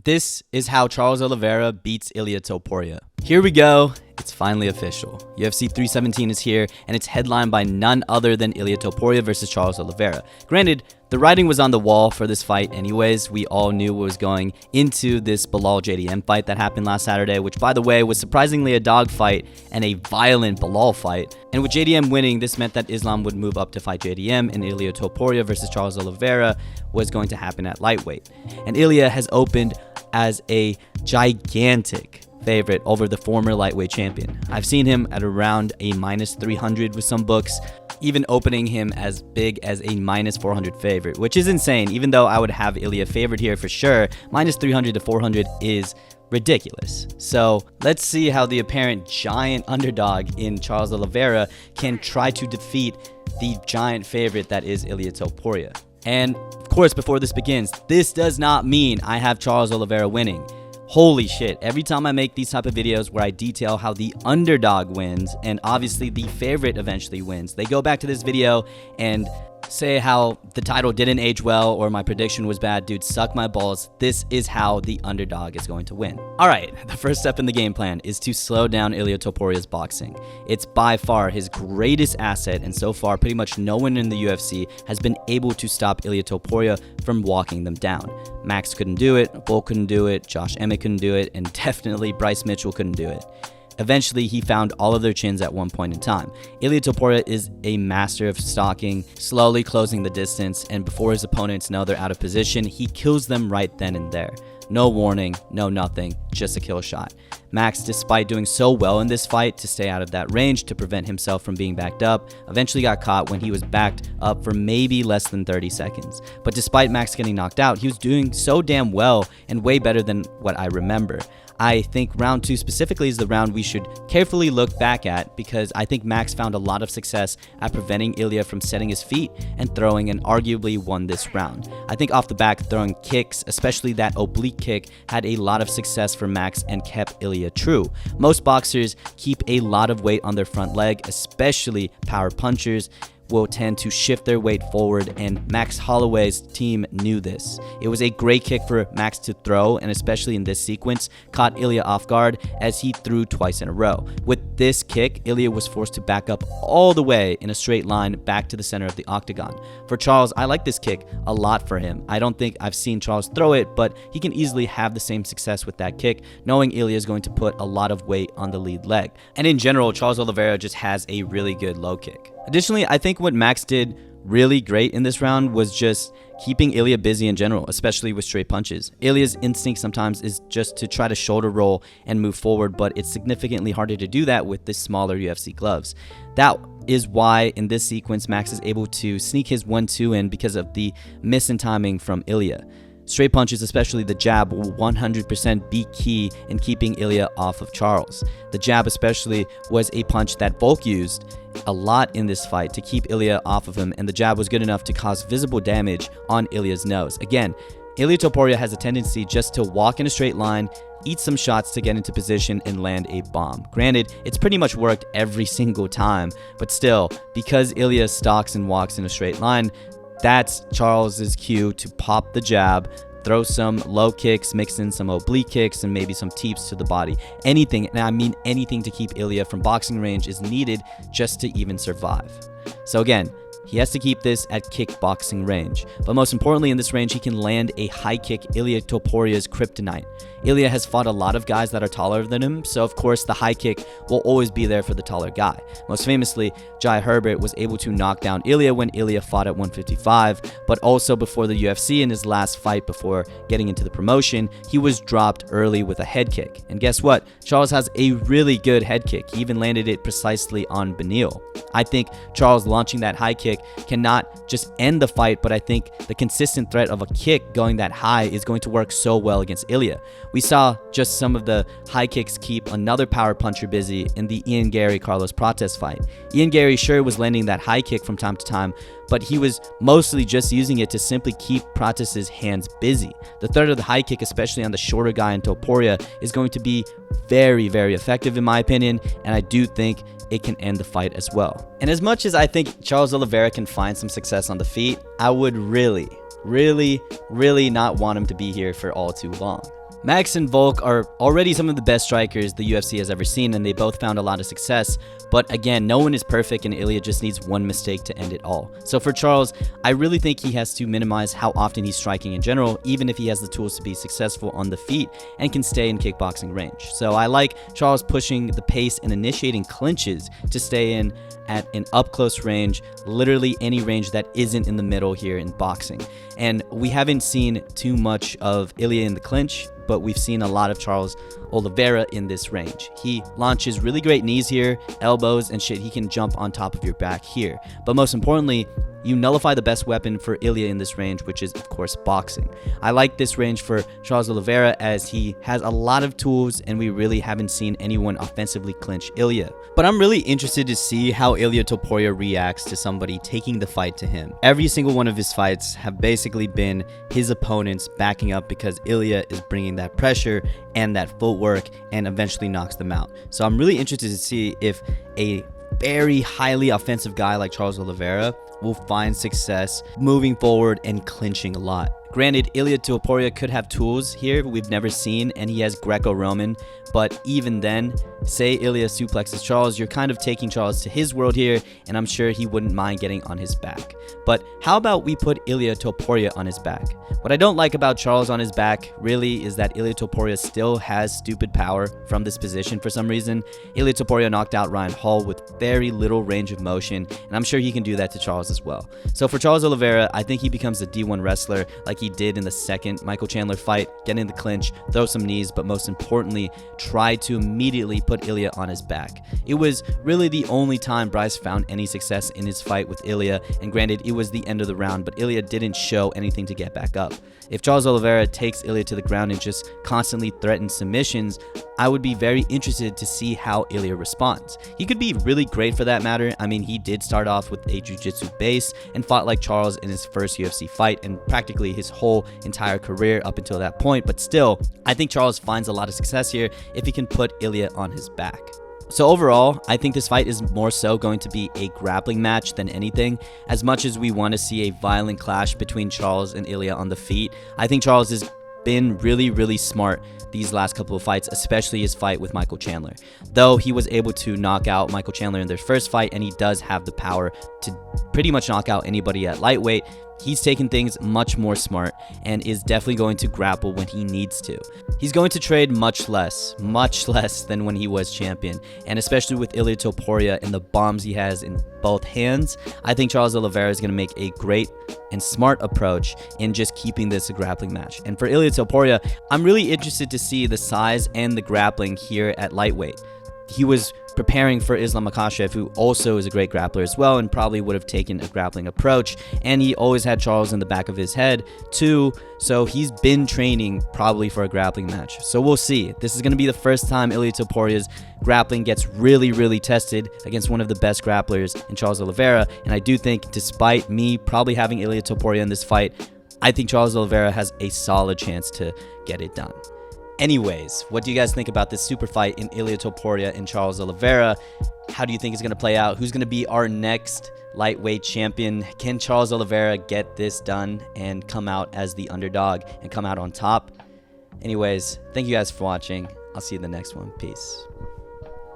This is how Charles Oliveira beats Ilia Topuria. Here we go. It's finally official. UFC 317 is here, and it's headlined by none other than Ilia Topuria versus Charles Oliveira. Granted, the writing was on the wall for this fight anyways. We all knew what was going into this Belal JDM fight that happened last Saturday, which, by the way, was surprisingly a dog fight and a violent Belal fight. And with JDM winning, this meant that Islam would move up to fight JDM, and Ilia Topuria versus Charles Oliveira was going to happen at lightweight. And Ilia has opened as a gigantic favorite over the former lightweight champion. I've seen him at around a minus 300 with some books, even opening him as big as a minus 400 favorite, which is insane. Even though I would have Ilia favored here for sure, minus 300 to 400 is ridiculous. So let's see how the apparent giant underdog in Charles Oliveira can try to defeat the giant favorite that is Ilia Topuria. And of course, before this begins, this does not mean I have Charles Oliveira winning. Holy shit, every time I make these type of videos where I detail how the underdog wins and obviously the favorite eventually wins, they go back to this video and say how the title didn't age well or my prediction was bad. Dude, suck my balls. This is how the underdog is going to win. Alright, the first step in the game plan is to slow down Ilia Topuria's boxing. It's by far his greatest asset, and so far pretty much no one in the UFC has been able to stop Ilia Topuria from walking them down. Max couldn't do it, Bull couldn't do it, Josh Emmett couldn't do it, and definitely Bryce Mitchell couldn't do it. Eventually, he found all of their chins at one point in time. Ilia Topuria is a master of stalking, slowly closing the distance, and before his opponents know they're out of position, he kills them right then and there. No warning, no nothing, just a kill shot. Max, despite doing so well in this fight to stay out of that range to prevent himself from being backed up, eventually got caught when he was backed up for maybe less than 30 seconds. But despite Max getting knocked out, he was doing so damn well and way better than what I remember. I think round 2 specifically is the round we should carefully look back at, because I think Max found a lot of success at preventing Ilia from setting his feet and throwing, and arguably won this round. I think off the back, throwing kicks, especially that oblique kick, had a lot of success for Max and kept Ilia true. Most boxers keep a lot of weight on their front leg, especially power punchers will tend to shift their weight forward, and Max Holloway's team knew this. It was a great kick for Max to throw, and especially in this sequence, caught Ilia off guard as he threw twice in a row. With this kick, Ilia was forced to back up all the way in a straight line back to the center of the octagon. For Charles, I like this kick a lot for him. I don't think I've seen Charles throw it, but he can easily have the same success with that kick, knowing Ilia is going to put a lot of weight on the lead leg. And in general, Charles Oliveira just has a really good low kick. Additionally, I think what Max did really great in this round was just keeping Ilia busy in general, especially with straight punches. Ilia's instinct sometimes is just to try to shoulder roll and move forward, but it's significantly harder to do that with the smaller UFC gloves. That is why in this sequence, Max is able to sneak his 1-2 in because of the miss in timing from Ilia. Straight punches, especially the jab, will 100% be key in keeping Ilia off of Charles. The jab especially was a punch that Volk used a lot in this fight to keep Ilia off of him, and the jab was good enough to cause visible damage on Ilia's nose. Again, Ilia Topuria has a tendency just to walk in a straight line, eat some shots to get into position, and land a bomb. Granted, it's pretty much worked every single time, but still, because Ilia stalks and walks in a straight line, that's Charles's cue to pop the jab, throw some low kicks, mix in some oblique kicks, and maybe some teeps to the body. Anything, and I mean anything, to keep Ilia from boxing range is needed just to even survive. So again, he has to keep this at kickboxing range. But most importantly, in this range, he can land a high kick, Ilia Topuria's kryptonite. Ilia has fought a lot of guys that are taller than him, so of course the high kick will always be there for the taller guy. Most famously, Jai Herbert was able to knock down Ilia when Ilia fought at 155, but also before the UFC in his last fight before getting into the promotion, he was dropped early with a head kick. And guess what? Charles has a really good head kick. He even landed it precisely on Beneil. I think Charles launching that high kick cannot just end the fight, but I think the consistent threat of a kick going that high is going to work so well against Ilia. We saw just some of the high kicks keep another power puncher busy in the Ian Gary-Carlos Prates fight. Ian Gary sure was landing that high kick from time to time, but he was mostly just using it to simply keep Prates' hands busy. The threat of the high kick, especially on the shorter guy in Topuria, is going to be very, very effective in my opinion, and I do think it can end the fight as well. And as much as I think Charles Oliveira can find some success on the feet, I would really not want him to be here for all too long. Max and Volk are already some of the best strikers the UFC has ever seen, and they both found a lot of success. But again, no one is perfect, and Ilia just needs one mistake to end it all. So for Charles, I really think he has to minimize how often he's striking in general, even if he has the tools to be successful on the feet and can stay in kickboxing range. So I like Charles pushing the pace and initiating clinches to stay in at an up-close range, literally any range that isn't in the middle here in boxing. And we haven't seen too much of Ilia in the clinch, but we've seen a lot of Charles Oliveira in this range. He launches really great knees here, elbows, and shit. He can jump on top of your back here. But most importantly, you nullify the best weapon for Ilia in this range, which is, of course, boxing. I like this range for Charles Oliveira as he has a lot of tools, and we really haven't seen anyone offensively clinch Ilia. But I'm really interested to see how Ilia Topuria reacts to somebody taking the fight to him. Every single one of his fights have basically been his opponents backing up because Ilia is bringing that pressure and that footwork and eventually knocks them out. So I'm really interested to see if a very highly offensive guy like Charles Oliveira will find success moving forward and clinching a lot. Granted, Ilia Topuria could have tools here we've never seen, and he has Greco-Roman, but even then, say Ilia suplexes Charles, you're kind of taking Charles to his world here, and I'm sure he wouldn't mind getting on his back. But how about we put Ilia Topuria on his back? What I don't like about Charles on his back, really, is that Ilia Topuria still has stupid power from this position for some reason. Ilia Topuria knocked out Ryan Hall with very little range of motion, and I'm sure he can do that to Charles as well. So for Charles Oliveira, I think he becomes a D1 wrestler like he did in the second Michael Chandler fight, get in the clinch, throw some knees, but most importantly, try to immediately put Ilia on his back. It was really the only time Bryce found any success in his fight with Ilia, and granted, it was the end of the round, but Ilia didn't show anything to get back up. If Charles Oliveira takes Ilia to the ground and just constantly threatens submissions, I would be very interested to see how Ilia responds. He could be really great for that matter. I mean, he did start off with a jiu-jitsu base and fought like Charles in his first UFC fight and practically his whole entire career up until that point, but still, I think Charles finds a lot of success here if he can put Ilia on his back. So overall, I think this fight is more so going to be a grappling match than anything. As much as we want to see a violent clash between Charles and Ilia on the feet, I think Charles has been really smart these last couple of fights, especially his fight with Michael Chandler. Though he was able to knock out Michael Chandler in their first fight, and he does have the power to pretty much knock out anybody at lightweight, he's taken things much more smart and is definitely going to grapple when he needs to. He's going to trade much less than when he was champion, and especially with Ilia Topuria and the bombs he has in both hands, I think Charles Oliveira is going to make a great and smart approach in just keeping this a grappling match. And for Ilia Topuria, I'm really interested to see the size and the grappling here at lightweight. He was preparing for Islam Makhachev, who also is a great grappler as well and probably would have taken a grappling approach, and he always had Charles in the back of his head too, so he's been training probably for a grappling match. So we'll see. This is going to be the first time Ilia Topuria's grappling gets really tested against one of the best grapplers in Charles Oliveira, and I do think, despite me probably having Ilia Topuria in this fight, I think Charles Oliveira has a solid chance to get it done. Anyways, what do you guys think about this super fight in Ilia Topuria and Charles Oliveira? How do you think it's going to play out? Who's going to be our next lightweight champion? Can Charles Oliveira get this done and come out as the underdog and come out on top? Anyways, thank you guys for watching. I'll see you in the next one. Peace.